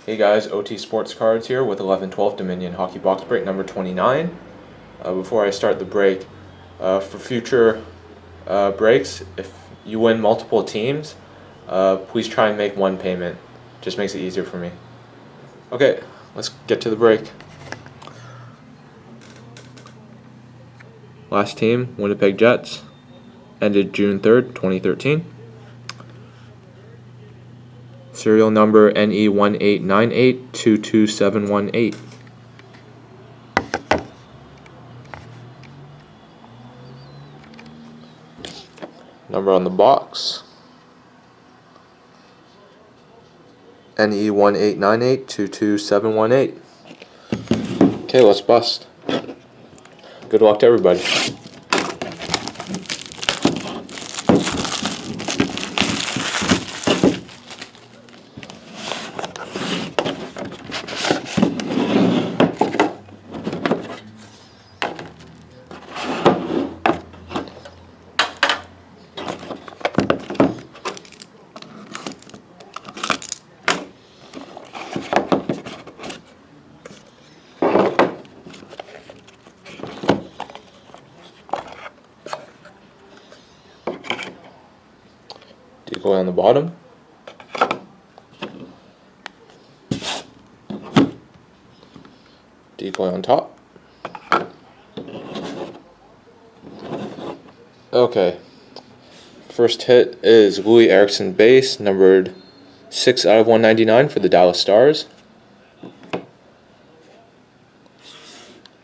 Hey guys, OT Sports Cards here with 11-12 Dominion Hockey Box Break number 29. Before I start the break, for future breaks, if you win multiple teams, please try and make one payment. Just makes it easier for me. Okay, let's get to the break. Last team, Winnipeg Jets, ended June 3rd, 2013. Serial number NE189822718. Number on the box NE189822718. Okay, let's bust. Good luck to everybody. Decoy on the bottom. Decoy on top. Okay. First hit is Louis Eriksson base, numbered 6/199 for the Dallas Stars.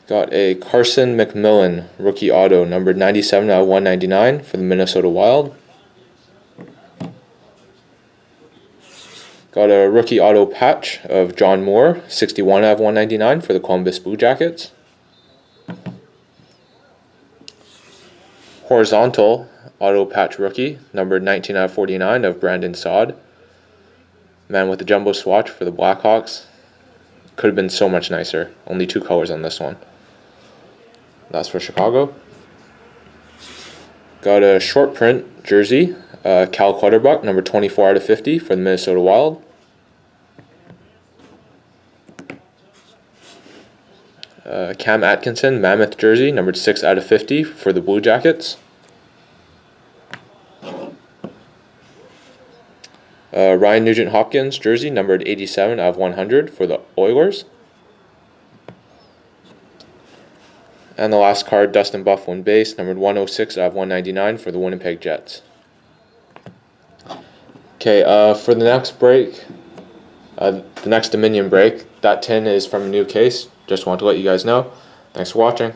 Got a Carson McMillan rookie auto, numbered 97/199 for the Minnesota Wild. Got a rookie auto patch of John Moore, 61/199 for the Columbus Blue Jackets. Horizontal auto patch rookie, numbered 19/49 of Brandon Saad. Man with the jumbo swatch for the Blackhawks. Could have been so much nicer. Only 2 colors on this one. That's for Chicago. Got a short print jersey, Cal Clutterbuck, number 24/50 for the Minnesota Wild. Cam Atkinson, Mammoth jersey, numbered 6/50 for the Blue Jackets. Ryan Nugent-Hopkins jersey, numbered 87/100 for the Oilers. And the last card, Dustin Byfuglien base, numbered 106/199 for the Winnipeg Jets. Okay, for the next break, the next Dominion break, that tin is from a new case. Just want to let you guys know. Thanks for watching.